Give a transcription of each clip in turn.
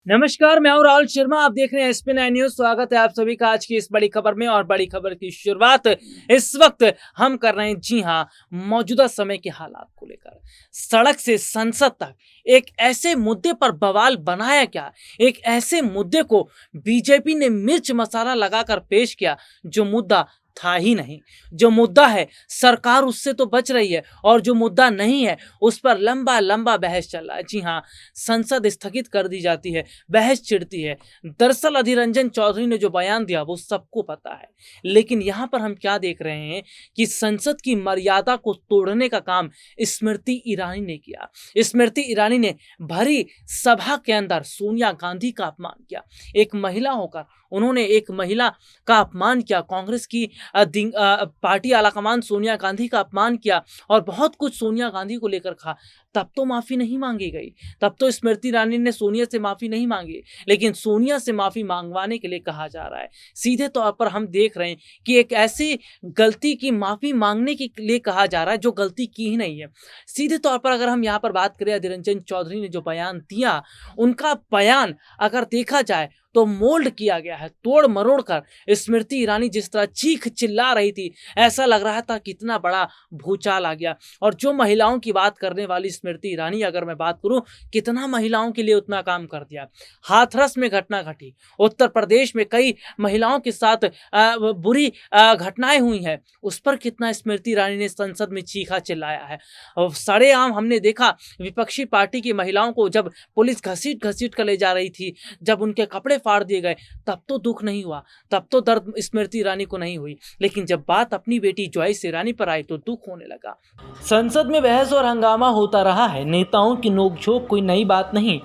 नमस्कार, मैं हूं राहुल शर्मा। आप देख रहे हैं SP9 न्यूज। स्वागत है आप सभी का आज की इस बड़ी खबर में। और बड़ी खबर की शुरुआत इस वक्त हम कर रहे हैं, जी हां, मौजूदा समय के हालात को लेकर। सड़क से संसद तक एक ऐसे मुद्दे पर बवाल बनाया क्या, एक ऐसे मुद्दे को बीजेपी ने मिर्च मसाला लगाकर पेश किया जो मुद्दा था ही नहीं। जो मुद्दा है सरकार उससे तो बच रही है, और जो मुद्दा नहीं है उस पर लंबा लंबा बहस चल रहा है। जी हां, संसद स्थगित कर दी जाती है, बहस छिड़ती है। दरअसल अधीर रंजन चौधरी ने जो बयान दिया वो सबको पता है, लेकिन यहां पर हम क्या देख रहे हैं कि संसद की मर्यादा को तोड़ने का काम स्मृति ईरानी ने किया। स्मृति ईरानी ने भरी सभा के अंदर सोनिया गांधी का अपमान किया। एक महिला होकर उन्होंने एक महिला का अपमान किया, कांग्रेस की पार्टी आलाकमान सोनिया गांधी का अपमान किया और बहुत कुछ सोनिया गांधी को लेकर कहा। तब तो माफी नहीं मांगी गई, तब तो स्मृति ईरानी ने सोनिया से माफी नहीं मांगी, लेकिन सोनिया से माफी मांगवाने के लिए कहा जा रहा है। सीधे तौर पर हम देख रहे हैं कि एक ऐसी गलती की माफी मांगने के लिए कहा जा रहा है जो गलती की ही नहीं है। सीधे तौर पर अगर हम यहाँ पर बात करें, अधीर रंजन चौधरी ने जो बयान दिया, उनका बयान अगर देखा जाए तो मोल्ड किया गया है, तोड़ मरोड़ कर। स्मृति ईरानी जिस तरह चीख चिल्ला रही थी, ऐसा लग रहा था कितना बड़ा भूचाल आ गया। और जो महिलाओं की बात करने वाली स्मृति ईरानी, अगर मैं बात करूं, कितना महिलाओं के लिए उतना काम कर दिया। हाथरस में घटना घटी, उत्तर प्रदेश में कई महिलाओं के साथ बुरी घटनाएं हुई हैं, उस पर कितना स्मृति ईरानी ने संसद में चीखा चिल्लाया है। और सरेआम हमने देखा विपक्षी पार्टी की महिलाओं को जब पुलिस घसीट घसीट कर ले जा रही थी, जब उनके कपड़े फाड़ दिए गए, तब तो दुख नहीं हुआ, तब तो दर्द स्मृति ईरानी को नहीं हुई, लेकिन जब बात अपनी बेटी जॉयस ईरानी पर आई तो दुख होने लगा। संसद में बहस और हंगामा होता रहा है। नेताओं की नोकझोंक कोई नई बात नहीं।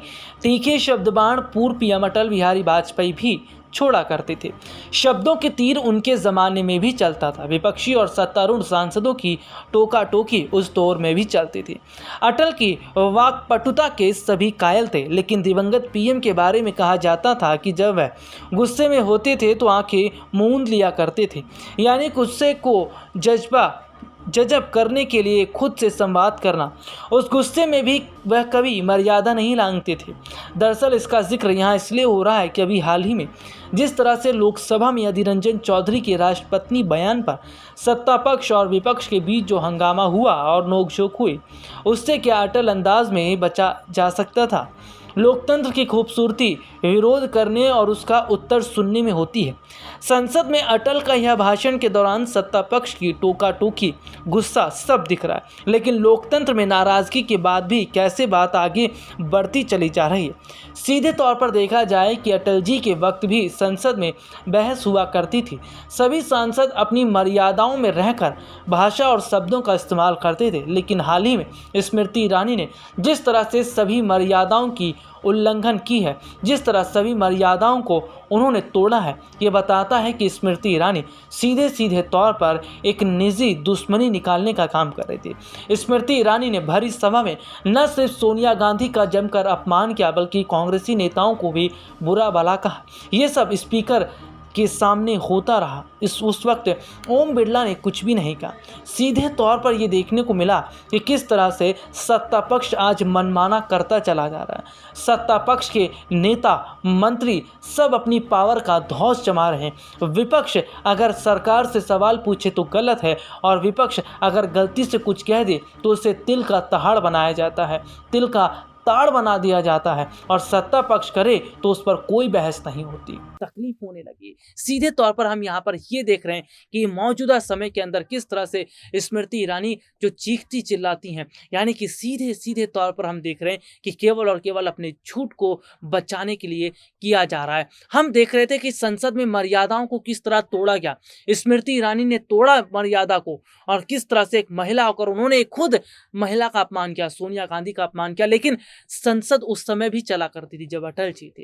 तीखे शब्दबाण पूर्व पीएम अटल बिहारी वाजपेयी भी छोड़ा करते थे। शब्दों के तीर उनके जमाने में भी चलता था। विपक्षी और सत्तारूढ़ सांसदों की टोका टोकी उस दौर में भी चलती थी। अटल की वाक्पटुता के सभी कायल थे, लेकिन दिवंगत पीएम के बारे में कहा जाता था कि जब वह गुस्से में होते थे तो आंखें मूंद लिया करते थे, यानी गुस्से को जजब करने के लिए खुद से संवाद करना। उस गुस्से में भी वह कभी मर्यादा नहीं लांघते थे। दरअसल इसका जिक्र यहाँ इसलिए हो रहा है कि अभी हाल ही में जिस तरह से लोकसभा में अधीर रंजन चौधरी के राष्ट्रपति बयान पर सत्ता पक्ष और विपक्ष के बीच जो हंगामा हुआ और नोकझोंक हुई, उससे क्या अटल अंदाज में बचा जा सकता था। लोकतंत्र की खूबसूरती विरोध करने और उसका उत्तर सुनने में होती है। संसद में अटल का यह भाषण के दौरान सत्ता पक्ष की टोका टोकी, गुस्सा सब दिख रहा है, लेकिन लोकतंत्र में नाराजगी के बाद भी कैसे बात आगे बढ़ती चली जा रही है। सीधे तौर पर देखा जाए कि अटल जी के वक्त भी संसद में बहस हुआ करती थी। सभी सांसद अपनी मर्यादाओं में रहकर भाषा और शब्दों का इस्तेमाल करते थे, लेकिन हाल ही में स्मृति ईरानी ने जिस तरह से सभी मर्यादाओं की उल्लंघन की है, जिस तरह सभी मर्यादाओं को उन्होंने तोड़ा है, ये बताता है कि स्मृति ईरानी सीधे सीधे तौर पर एक निजी दुश्मनी निकालने का काम कर रही थी। स्मृति ईरानी ने भरी सभा में न सिर्फ सोनिया गांधी का जमकर अपमान किया, बल्कि कांग्रेसी नेताओं को भी बुरा भला कहा। ये सब स्पीकर के सामने होता रहा। उस वक्त ओम बिरला ने कुछ भी नहीं कहा। सीधे तौर पर यह देखने को मिला कि किस तरह से सत्ता पक्ष आज मनमाना करता चला जा रहा है। सत्ता पक्ष के नेता मंत्री सब अपनी पावर का धौंस जमा रहे हैं। विपक्ष अगर सरकार से सवाल पूछे तो गलत है, और विपक्ष अगर गलती से कुछ कह दे तो उसे तिल का तहाड़ बनाया जाता है, तिल का ताड़ बना दिया जाता है, और सत्ता पक्ष करे तो उस पर कोई बहस नहीं होती। तकलीफ होने लगी। सीधे तौर पर हम यहाँ पर ये देख रहे हैं कि मौजूदा समय के अंदर किस तरह से स्मृति ईरानी जो चीखती चिल्लाती हैं, यानी कि सीधे सीधे तौर पर हम देख रहे हैं कि केवल और केवल अपने झूठ को बचाने के लिए किया जा रहा है। हम देख रहे थे कि संसद में मर्यादाओं को किस तरह तोड़ा गया। स्मृति ईरानी ने तोड़ा मर्यादा को, और किस तरह से एक महिला होकर उन्होंने खुद महिला का अपमान किया, सोनिया गांधी का अपमान किया। लेकिन संसद उस समय भी चला करती थी जब अटल जी थे।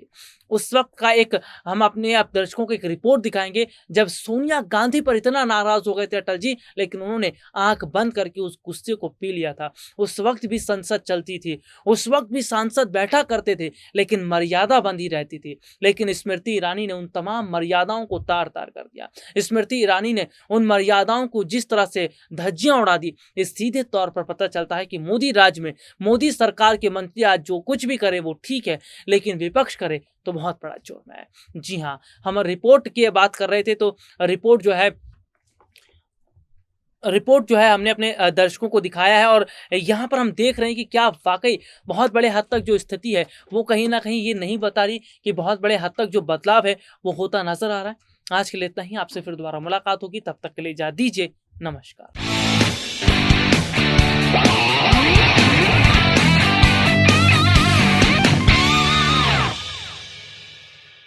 उस वक्त का एक हम अपने आप दर्शकों को एक रिपोर्ट दिखाएंगे, जब सोनिया गांधी पर इतना नाराज हो गए थे अटल जी, लेकिन उन्होंने आंख बंद करके उस गुस्से को पी लिया था। उस वक्त भी संसद चलती थी, उस वक्त भी सांसद बैठा करते थे, लेकिन मर्यादा बंधी रहती थी। लेकिन स्मृति ईरानी ने उन तमाम मर्यादाओं को तार तार कर दिया। स्मृति ईरानी ने उन मर्यादाओं को जिस तरह से धज्जियां उड़ा दी, इस सीधे तौर पर पता चलता है कि मोदी राज में, मोदी सरकार के मंत्री मीडिया जो कुछ भी करे वो ठीक है, लेकिन विपक्ष करे तो बहुत बड़ा जुर्म है। जी हाँ, हम रिपोर्ट की बात कर रहे थे, तो रिपोर्ट जो है हमने अपने दर्शकों को दिखाया है, और यहाँ पर हम देख रहे हैं कि क्या वाक़ई बहुत बड़े हद तक जो स्थिति है वो कहीं न कहीं ये नहीं बता रही कि बहुत बड़े हद तक जो बदलाव है वो होता नज़र आ रहा है। आज के लिए इतना ही, आपसे फिर दोबारा मुलाकात होगी, तब तक के लिए इजाज़त दीजिए। नमस्कार।